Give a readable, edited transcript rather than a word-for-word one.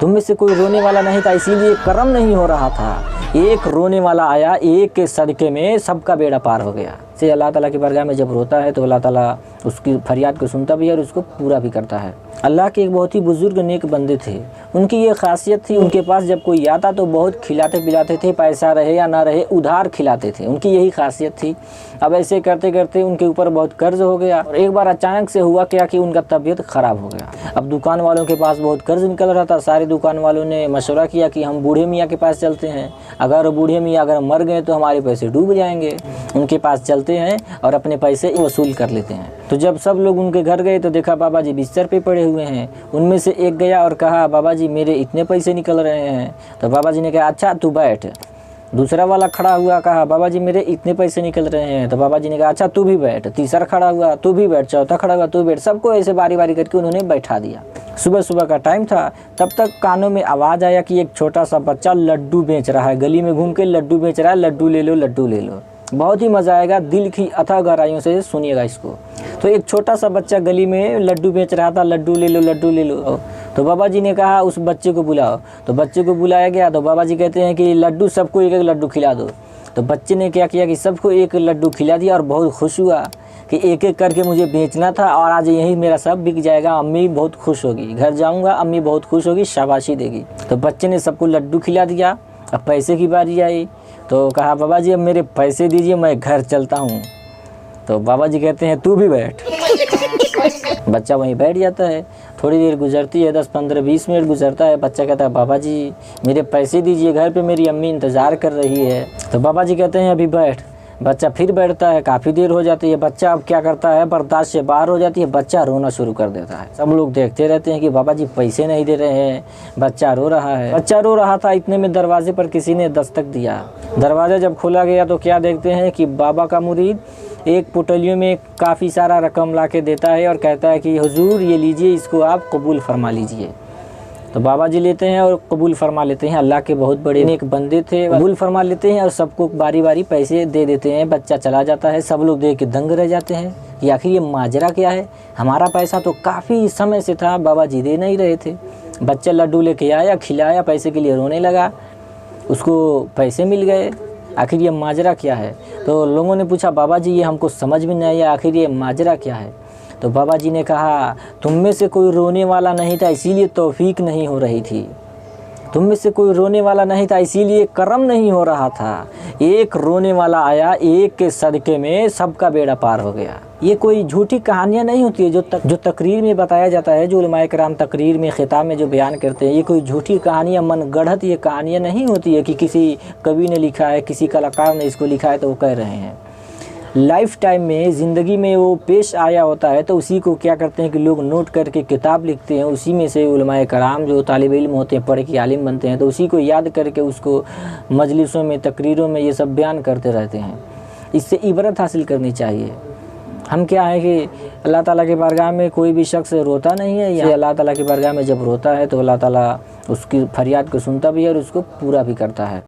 तुम में से कोई रोने वाला नहीं था, इसीलिए कर्म नहीं हो रहा था। एक रोने वाला आया, एक के सदके में सबका बेड़ा पार हो गया। से अल्लाह ताला की बारगाह में जब रोता है तो अल्लाह ताला उसकी फरियाद को सुनता भी है और उसको पूरा भी करता है। अल्लाह के एक बहुत ही बुजुर्ग नेक बंदे थे, उनकी ये खासियत थी, उनके पास जब कोई आता तो बहुत खिलाते पिलाते थे, पैसा रहे या ना रहे उधार खिलाते थे, उनकी यही खासियत थी। अब ऐसे करते करते उनके ऊपर बहुत कर्ज हो गया और एक बार अचानक से हुआ क्या कि उनका तबीयत ख़राब हो गया। अब दुकान वालों के पास बहुत कर्ज निकल रहा था। सारे दुकान वालों ने मशवरा किया कि हम बूढ़े मियाँ के पास चलते हैं, अगर बूढ़े मियाँ अगर मर गए तो हमारे पैसे डूब जाएंगे, उनके पास चलते हैं और अपने पैसे वसूल कर लेते हैं। तो जब सब लोग उनके घर गए तो देखा बाबा जी बिस्तर पे पड़े हुए हैं। उनमें से एक गया और कहा बाबा जी मेरे इतने पैसे निकल रहे हैं। तो बाबा जी ने कहा अच्छा तू बैठ। दूसरा वाला खड़ा हुआ, कहा बाबा जी मेरे इतने पैसे निकल रहे हैं। तो बाबा जी ने कहा अच्छा तू भी बैठ। तीसरा खड़ा हुआ, तू भी बैठ। चौथा खड़ा हुआ, तू बैठ। सबको ऐसे बारी बारी करके उन्होंने बैठा दिया। सुबह सुबह का टाइम था, तब तक कानों में आवाज़ आया कि एक छोटा सा बच्चा लड्डू बेच रहा है, गली में घूम के लड्डू बेच रहा है, लड्डू ले लो लड्डू ले लो। बहुत ही मज़ा आएगा, दिल की अथाह गहराइयों से सुनिएगा इसको। तो एक छोटा सा बच्चा गली में लड्डू बेच रहा था, लड्डू ले लो लड्डू ले लो। तो बाबा जी ने कहा उस बच्चे को बुलाओ। तो बच्चे को बुलाया गया। तो बाबा जी कहते हैं कि लड्डू सबको एक एक लड्डू खिला दो। तो बच्चे ने क्या किया कि सबको एक लड्डू खिला दिया और बहुत खुश हुआ कि एक एक करके मुझे बेचना था और आज यही मेरा सब बिक जाएगा, अम्मी बहुत खुश होगी, घर जाऊँगा अम्मी बहुत खुश होगी, शाबाशी देगी। तो बच्चे ने सबको लड्डू खिला दिया। अब पैसे की बारी आई तो कहा बाबा जी अब मेरे पैसे दीजिए, मैं घर चलता हूँ। तो बाबा जी कहते हैं तू भी बैठ। बच्चा वहीं बैठ जाता है। थोड़ी देर गुजरती है, 10 15 20 मिनट गुजरता है। बच्चा कहता है बाबा जी मेरे पैसे दीजिए, घर पे मेरी अम्मी इंतज़ार कर रही है। तो बाबा जी कहते हैं अभी बैठ। बच्चा फिर बैठता है, काफ़ी देर हो जाती है। बच्चा अब क्या करता है, बर्दाश्त से बाहर हो जाती है, बच्चा रोना शुरू कर देता है। सब लोग देखते रहते हैं कि बाबा जी पैसे नहीं दे रहे हैं, बच्चा रो रहा है। बच्चा रो रहा था, इतने में दरवाजे पर किसी ने दस्तक दिया। दरवाज़ा जब खोला गया तो क्या देखते हैं कि बाबा का मुरीद एक पुटलियों में काफ़ी सारा रकम ला के देता है और कहता है कि हुजूर ये लीजिए, इसको आप कबूल फरमा लीजिए। तो बाबा जी लेते हैं और कबूल फरमा लेते हैं। अल्लाह के बहुत बड़े नेक बंदे थे, कबूल फरमा लेते हैं और सबको बारी बारी पैसे दे देते हैं। बच्चा चला जाता है, सब लोग देख के दंग रह जाते हैं कि आखिर ये माजरा क्या है, हमारा पैसा तो काफ़ी समय से था, बाबा जी दे नहीं रहे थे। बच्चा लड्डू लेके आया, खिलाया, पैसे के लिए रोने लगा, उसको पैसे मिल गए। आखिर ये माजरा क्या है? तो लोगों ने पूछा बाबा जी ये हमको समझ में नहीं आया, आखिर ये माजरा क्या है? तो बाबा जी ने कहा तुम में से कोई रोने वाला नहीं था, इसीलिए तौफीक नहीं हो रही थी। तुम में से कोई रोने वाला नहीं था, इसीलिए कर्म नहीं हो रहा था। एक रोने वाला आया, एक के सदके में सबका बेड़ा पार हो गया। ये कोई झूठी कहानियाँ नहीं होती है जो तकरीर में बताया जाता है, जो उलमाए कराम तकरीर में खिताब में जो बयान करते हैं। ये कोई झूठी कहानियाँ, मन गढ़त ये कहानियाँ नहीं होती है कि किसी कवि ने लिखा है, किसी कलाकार ने इसको लिखा है तो वो कह रहे हैं। लाइफ टाइम में ज़िंदगी में वो पेश आया होता है तो उसी को क्या करते हैं कि लोग नोट करके किताब लिखते हैं। उसी में से उलमाए कराम जो तालिब इल्म होते हैं, पढ़ के आलिम बनते हैं, तो उसी को याद करके उसको मजलिसों में, तकरीरों में ये सब बयान करते रहते हैं। इससे इबरत हासिल करनी चाहिए। हम क्या है कि अल्लाह ताला के बारगाह में कोई भी शख्स रोता नहीं है, या अल्लाह ताला के बारगाह में जब रोता है तो अल्लाह ताला उसकी फरियाद को सुनता भी है और उसको पूरा भी करता है।